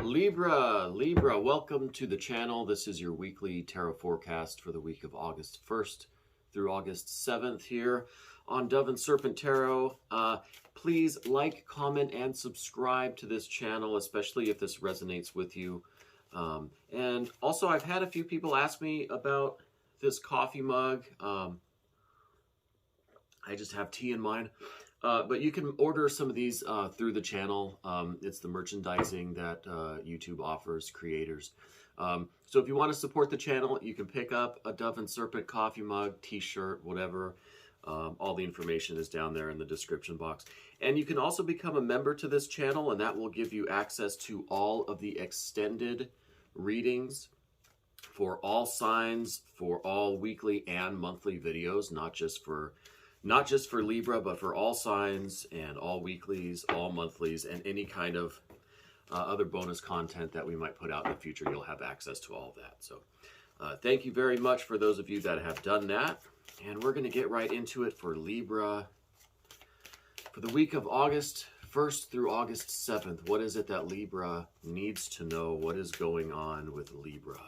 Libra, welcome to the channel. This is your weekly tarot forecast for the week of August 1st through August 7th here on Dove and Serpent Tarot. Please like, comment, and subscribe to this channel, especially if this resonates with you. And also, I've had a few people ask me about this coffee mug. I just have tea in mine. But you can order some of these through the channel. It's the merchandising that YouTube offers creators. So if you want to support the channel, you can pick up a Dove and Serpent coffee mug, t-shirt, whatever. All the information is down there in the description box. And you can also become a member to this channel, and that will give you access to all of the extended readings for all signs, for all weekly and monthly videos, not just for Libra, but for all signs and all weeklies, all monthlies, and any kind of other bonus content that we might put out in the future. You'll have access to all of that. So thank you very much for those of you that have done that. And we're going to get right into it for Libra. For the week of August 1st through August 7th, what is it that Libra needs to know? What is going on with Libra?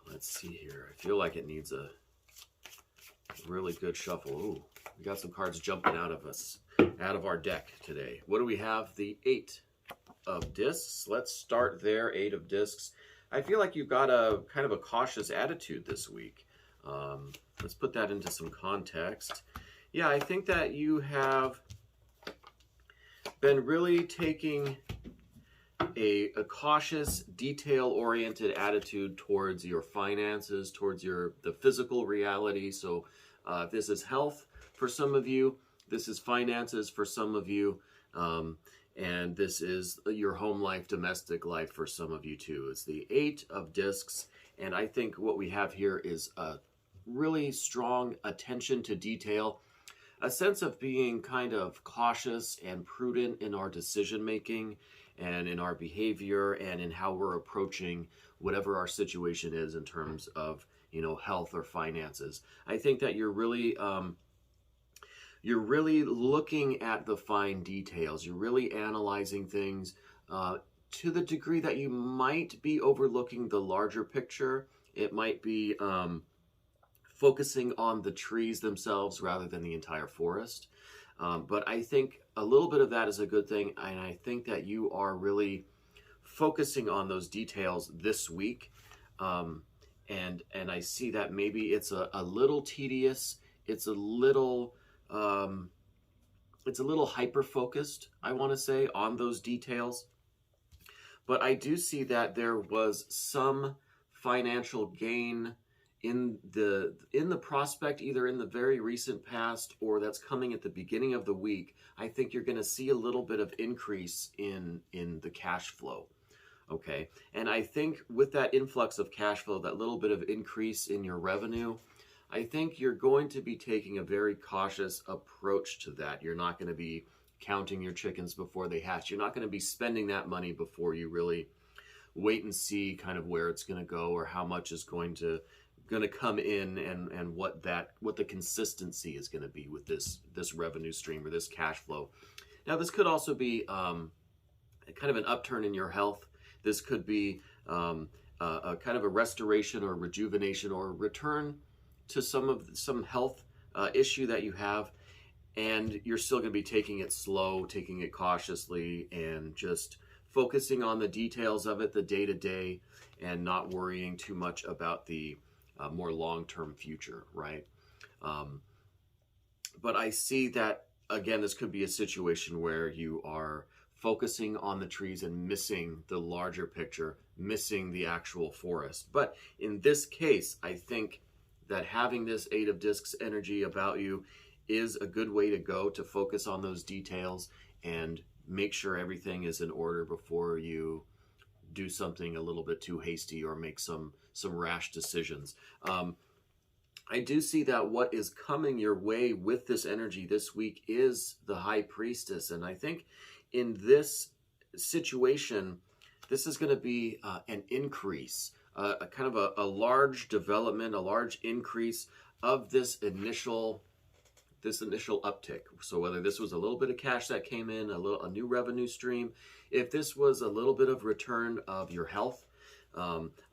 Let's see here. I feel like it needs a really good shuffle. Ooh, we got some cards jumping out of our deck today. What do we have? The 8 of discs. Let's start there. 8 of discs. I feel like you've got a kind of a cautious attitude this week. Let's put that into some context. Yeah, I think that you have been really taking a cautious, detail-oriented attitude towards your finances, towards the physical reality. So this is health for some of you, this is finances for some of you, and this is your home life, domestic life for some of you too. It's the 8 of discs, and I think what we have here is a really strong attention to detail, a sense of being kind of cautious and prudent in our decision making and in our behavior and in how we're approaching whatever our situation is in terms of, you know, health or finances. I think that you're really looking at the fine details. You're really analyzing things to the degree that you might be overlooking the larger picture. It might be focusing on the trees themselves rather than the entire forest. But I think a little bit of that is a good thing, and I think that you are really focusing on those details this week. And I see that maybe it's a little tedious, it's a little hyper-focused, I want to say, on those details. But I do see that there was some financial gain in the prospect, either in the very recent past or that's coming at the beginning of the week. I think you're going to see a little bit of increase in the cash flow. Okay, and I think with that influx of cash flow, that little bit of increase in your revenue, I think you're going to be taking a very cautious approach to that. You're not going to be counting your chickens before they hatch. You're not going to be spending that money before you really wait and see kind of where it's going to go or how much is going to come in and what the consistency is going to be with this revenue stream or this cash flow. Now, this could also be kind of an upturn in your health. This could be a kind of a restoration or rejuvenation or return to some health issue that you have, and you're still going to be taking it slow, taking it cautiously, and just focusing on the details of it, the day-to-day, and not worrying too much about the more long-term future, right? But I see that, again, this could be a situation where you are focusing on the trees and missing the larger picture, missing the actual forest. But in this case, I think that having this 8 of discs energy about you is a good way to go, to focus on those details and make sure everything is in order before you do something a little bit too hasty or make some rash decisions. I do see that what is coming your way with this energy this week is the High Priestess, and I think in this situation, this is going to be an increase, a kind of a large development, a large increase of this initial this initial uptick. So whether this was a little bit of cash that came in, a new revenue stream, if this was a little bit of return of your health,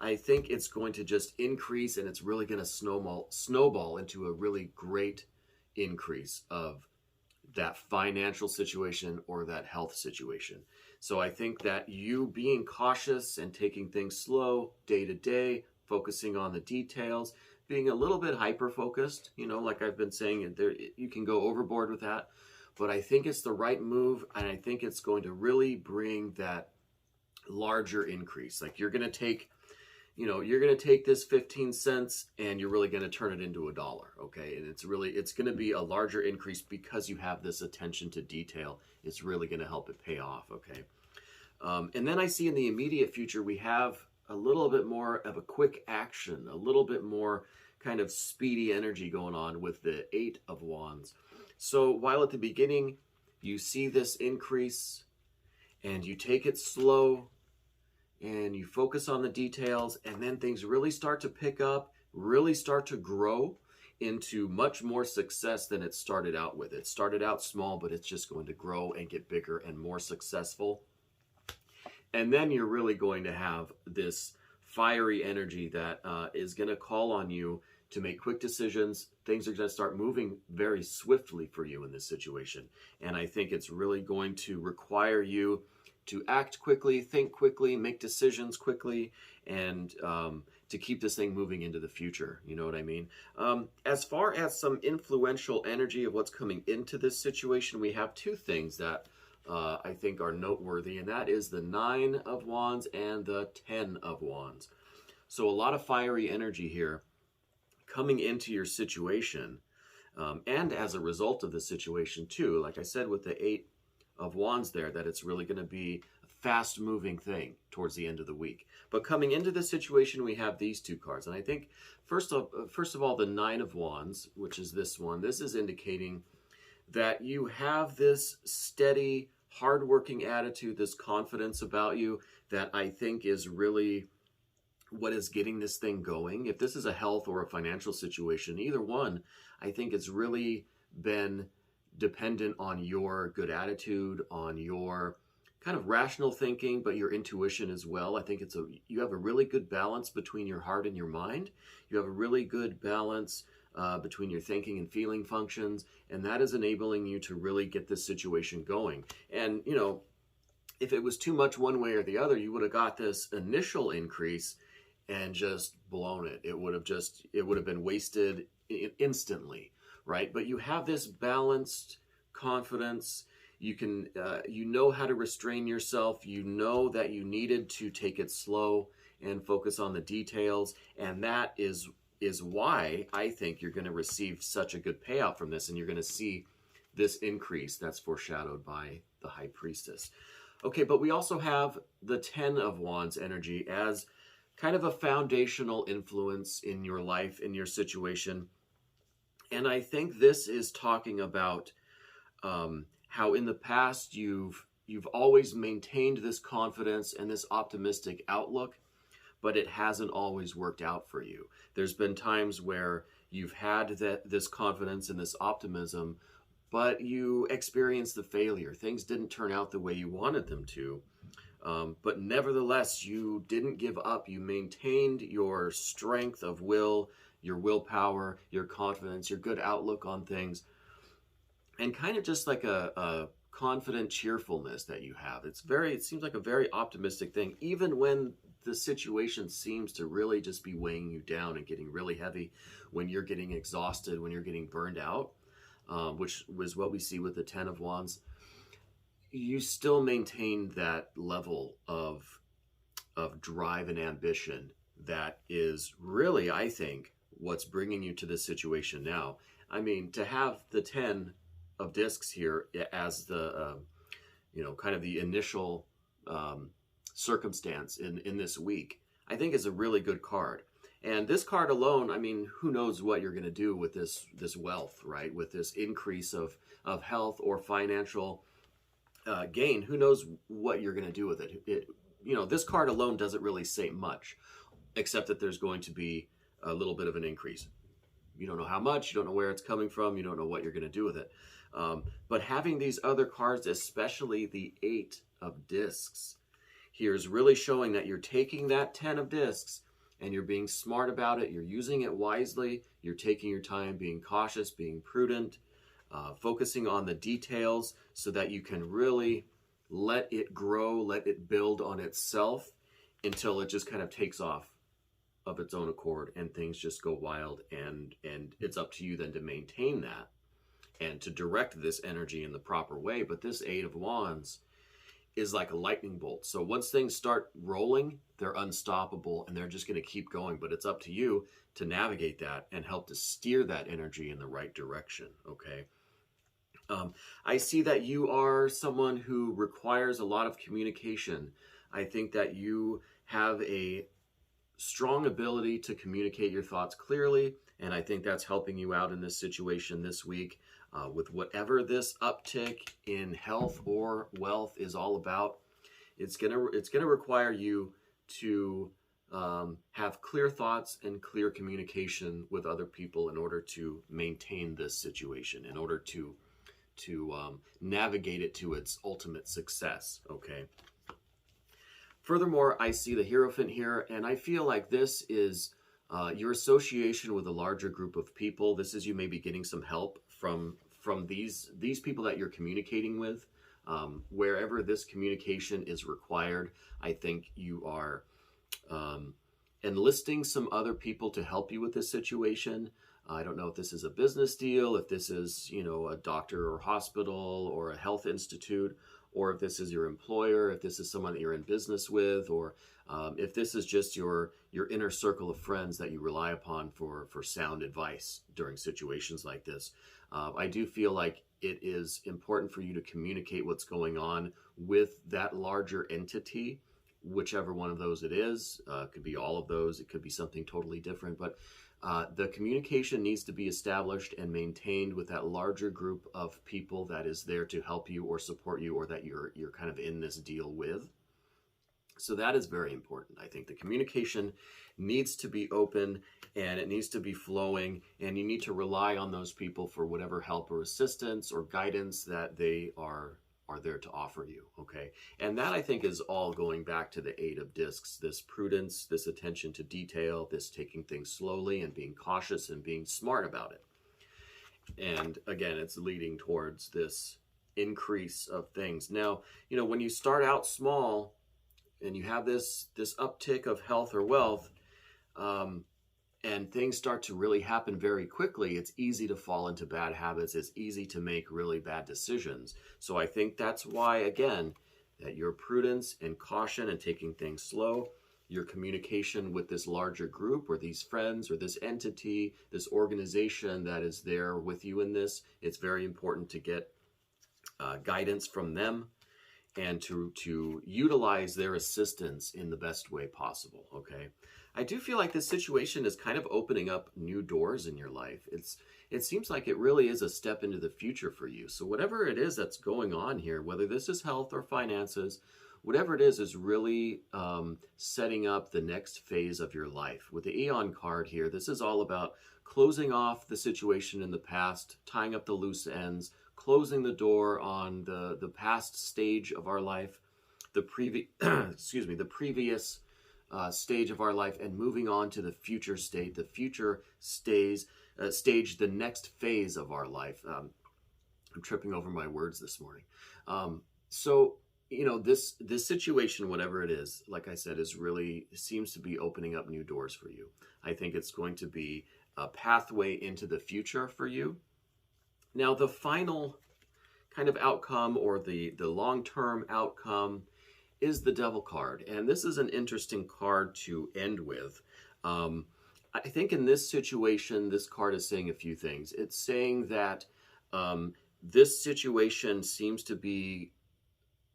I think it's going to just increase, and it's really going to snowball into a really great increase of that financial situation or that health situation. So I think that you being cautious and taking things slow day to day, focusing on the details, being a little bit hyper focused, like I've been saying, there you can go overboard with that, but I think it's the right move, and I think it's going to really bring that larger increase. Like you're going to take this 15 cents and you're really going to turn it into $1. Okay. And it's going to be a larger increase because you have this attention to detail. It's really going to help it pay off. Okay. And then I see in the immediate future, we have a little bit more of a quick action, a little bit more kind of speedy energy going on with the 8 of Wands. So while at the beginning you see this increase and you take it slow, and you focus on the details, and then things really start to pick up, really start to grow into much more success than it started out with. It started out small, but it's just going to grow and get bigger and more successful. And then you're really going to have this fiery energy that is going to call on you to make quick decisions. Things are going to start moving very swiftly for you in this situation. And I think it's really going to require you to act quickly, think quickly, make decisions quickly, and to keep this thing moving into the future. You know what I mean? As far as some influential energy of what's coming into this situation, we have 2 things that I think are noteworthy, and that is the 9 of Wands and the 10 of Wands. So a lot of fiery energy here coming into your situation, and as a result of the situation too. Like I said, with the 8 of Wands there, that it's really going to be a fast moving thing towards the end of the week. But coming into this situation, we have these 2 cards. And I think first of all, the 9 of Wands, which is this one, this is indicating that you have this steady, hardworking attitude, this confidence about you that I think is really what is getting this thing going. If this is a health or a financial situation, either one, I think it's really been dependent on your good attitude, on your kind of rational thinking, but your intuition as well. I think you have a really good balance between your heart and your mind. You have a really good balance between your thinking and feeling functions, and that is enabling you to really get this situation going. And, if it was too much one way or the other, you would have got this initial increase and just blown it. It would have been wasted instantly. Right? But you have this balanced confidence. You can, how to restrain yourself. You know that you needed to take it slow and focus on the details. And that is why I think you're going to receive such a good payout from this. And you're going to see this increase that's foreshadowed by the High Priestess. Okay, but we also have the 10 of Wands energy as kind of a foundational influence in your life, in your situation. And I think this is talking about how in the past you've always maintained this confidence and this optimistic outlook, but it hasn't always worked out for you. There's been times where you've had this confidence and this optimism, but you experienced the failure. Things didn't turn out the way you wanted them to. But nevertheless, you didn't give up. You maintained your strength of will, your willpower, your confidence, your good outlook on things, and kind of just like a confident cheerfulness that you have. It seems like a very optimistic thing, even when the situation seems to really just be weighing you down and getting really heavy, when you're getting exhausted, when you're getting burned out, which was what we see with the 10 of Wands. You still maintain that level of drive and ambition that is really, I think, what's bringing you to this situation now. I mean, to have the 10 of discs here as the, kind of the initial circumstance in this week, I think is a really good card. And this card alone, I mean, who knows what you're going to do with this wealth, right? With this increase of health or financial gain, who knows what you're going to do with it. This card alone doesn't really say much, except that there's going to be a little bit of an increase. You don't know how much, you don't know where it's coming from, you don't know what you're going to do with it. But having these other cards, especially the 8 of discs, here is really showing that you're taking that 10 of discs and you're being smart about it. You're using it wisely. You're taking your time, being cautious, being prudent, focusing on the details so that you can really let it grow, let it build on itself until it just kind of takes off of its own accord and things just go wild. And it's up to you then to maintain that and to direct this energy in the proper way. But this 8 of Wands is like a lightning bolt. So once things start rolling, they're unstoppable and they're just going to keep going. But it's up to you to navigate that and help to steer that energy in the right direction. Okay. I see that you are someone who requires a lot of communication. I think that you have a strong ability to communicate your thoughts clearly, and I think that's helping you out in this situation this week with whatever this uptick in health or wealth is all about. It's gonna require you to have clear thoughts and clear communication with other people in order to maintain this situation, in order to navigate it to its ultimate success. Okay. Furthermore, I see the Hierophant here, and I feel like this is your association with a larger group of people. This is you maybe getting some help from these people that you're communicating with. Wherever this communication is required, I think you are enlisting some other people to help you with this situation. I don't know if this is a business deal, if this is, a doctor or hospital or a health institute, or if this is your employer, if this is someone that you're in business with, or if this is just your inner circle of friends that you rely upon for sound advice during situations like this. I do feel like it is important for you to communicate what's going on with that larger entity, whichever one of those it is. It could be all of those. It could be something totally different. But the communication needs to be established and maintained with that larger group of people that is there to help you or support you, or that you're kind of in this deal with. So that is very important. I think the communication needs to be open and it needs to be flowing, and you need to rely on those people for whatever help or assistance or guidance that they are there to offer you. Okay. And that, I think, is all going back to the 8 of discs, this prudence, this attention to detail, this taking things slowly and being cautious and being smart about it. And again, it's leading towards this increase of things. Now, when you start out small and you have this uptick of health or wealth, and things start to really happen very quickly, it's easy to fall into bad habits. It's easy to make really bad decisions. So I think that's why, again, that your prudence and caution and taking things slow, your communication with this larger group or these friends or this entity, this organization that is there with you in this, it's very important to get guidance from them and to utilize their assistance in the best way possible. Okay. I do feel like this situation is kind of opening up new doors in your life. It seems like it really is a step into the future for you. So whatever it is that's going on here, whether this is health or finances, whatever it is really setting up the next phase of your life. With the Eon card here, this is all about closing off the situation in the past, tying up the loose ends, closing the door on the past stage of our life, the previous stage of our life, and moving on to the future state, the future stage, the next phase of our life. I'm tripping over my words this morning. So this situation, whatever it is, like I said, seems to be opening up new doors for you. I think it's going to be a pathway into the future for you. Now, the final kind of outcome, or the long-term outcome, is the Devil card. And this is an interesting card to end with. I think in this situation, this card is saying a few things. It's saying that this situation seems to be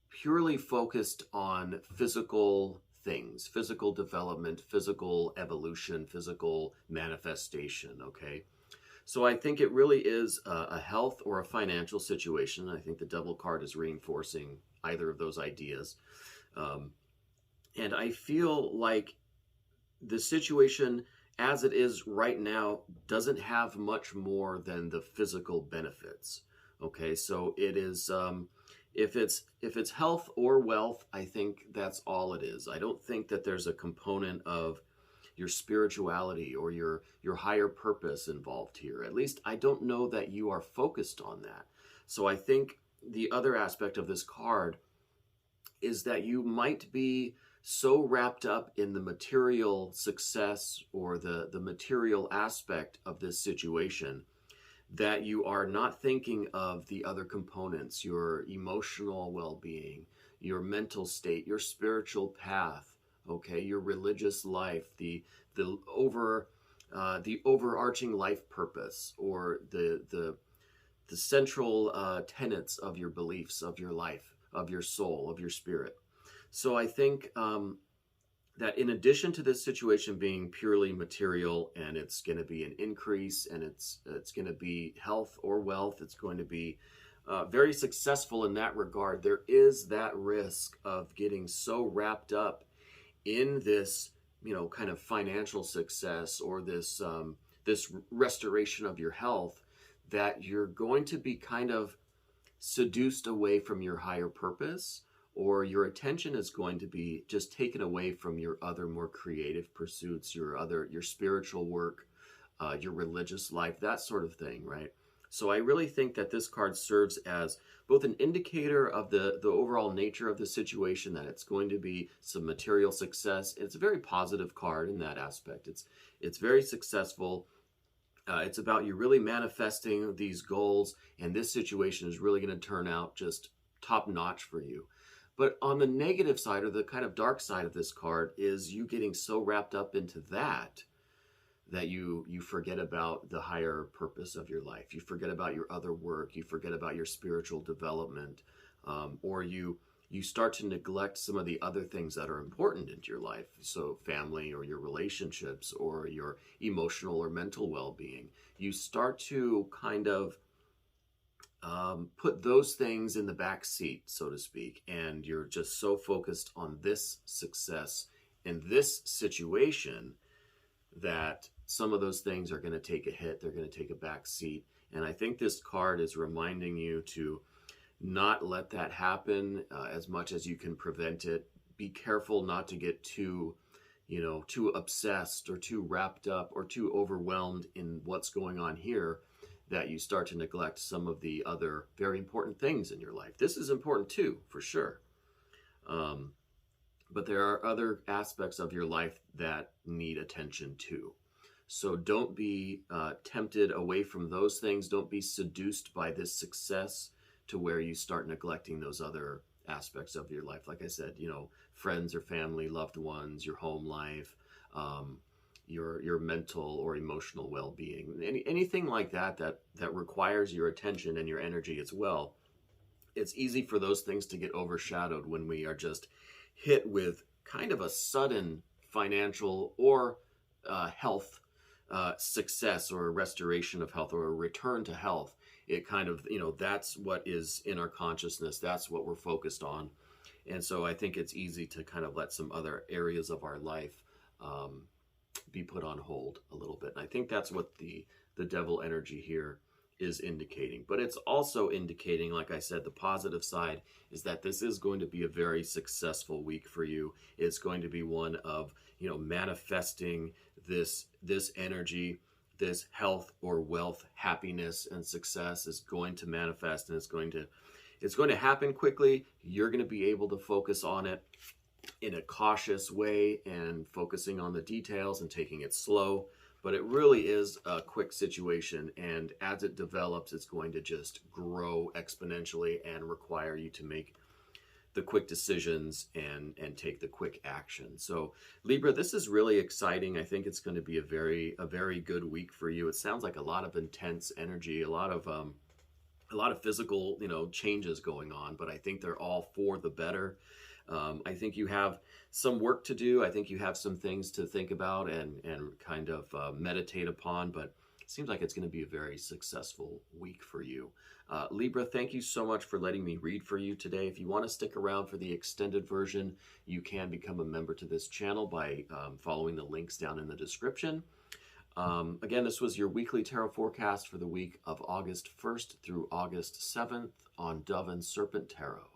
purely focused on physical things, physical development, physical evolution, physical manifestation, okay? So I think it really is a health or a financial situation. I think the Devil card is reinforcing either of those ideas. And I feel like the situation as it is right now, doesn't have much more than the physical benefits. Okay, so it is, if it's health or wealth, I think that's all it is. I don't think that there's a component of your spirituality or your higher purpose involved here. At least I don't know that you are focused on that. So I think the other aspect of this card is that you might be so wrapped up in the material success or the material aspect of this situation that you are not thinking of the other components, your emotional well-being, your mental state, your spiritual path, okay, your religious life, the over the overarching life purpose, or the central tenets of your beliefs, of your life, of your soul, of your spirit. So I think that in addition to this situation being purely material, and it's going to be an increase, and it's going to be health or wealth, it's going to be very successful in that regard, there is that risk of getting so wrapped up in this, kind of financial success, or this this restoration of your health, that you're going to be kind of seduced away from your higher purpose, or your attention is going to be just taken away from your other more creative pursuits, your spiritual work, your religious life, that sort of thing, right? So I really think that this card serves as both an indicator of the overall nature of the situation, that it's going to be some material success. It's a very positive card in that aspect. It's very successful. It's about you really manifesting these goals, and this situation is really going to turn out just top notch for you. But on the negative side, or the kind of dark side of this card, is you getting so wrapped up into that you forget about the higher purpose of your life. You forget about your other work. You forget about your spiritual development, or you start to neglect some of the other things that are important into your life. So family, or your relationships, or your emotional or mental well-being. You start to kind of put those things in the back seat, so to speak, and you're just so focused on this success in this situation that some of those things are going to take a hit. They're going to take a back seat. And I think this card is reminding you to not let that happen as much as you can prevent it. Be careful not to get too obsessed, or too wrapped up, or too overwhelmed in what's going on here, that you start to neglect some of the other very important things in your life. This is important too, for sure. But there are other aspects of your life that need attention too. So don't be tempted away from those things. Don't be seduced by this success to where you start neglecting those other aspects of your life. Like I said, friends or family, loved ones, your home life, your mental or emotional well-being, anything like that requires your attention and your energy as well. It's easy for those things to get overshadowed when we are just hit with kind of a sudden financial or health success, or a restoration of health, or a return to health. It kind of, that's what is in our consciousness. That's what we're focused on. And so I think it's easy to kind of let some other areas of our life be put on hold a little bit. And I think that's what the devil energy here is indicating. But it's also indicating, like I said, the positive side is that this is going to be a very successful week for you. It's going to be one of, manifesting this energy, this health or wealth, happiness and success is going to manifest, and it's going to happen quickly. You're going to be able to focus on it in a cautious way, and focusing on the details and taking it slow. But it really is a quick situation, and as it develops, it's going to just grow exponentially and require you to make the quick decisions and take the quick action. So Libra, this is really exciting. I think it's going to be a very good week for you. It sounds like a lot of intense energy, a lot of physical, changes going on, but I think they're all for the better. I think you have some work to do. I think you have some things to think about and kind of meditate upon, but it seems like it's going to be a very successful week for you. Libra, thank you so much for letting me read for you today. If you want to stick around for the extended version, you can become a member to this channel by following the links down in the description. Again, this was your weekly tarot forecast for the week of August 1st through August 7th on Dove and Serpent Tarot.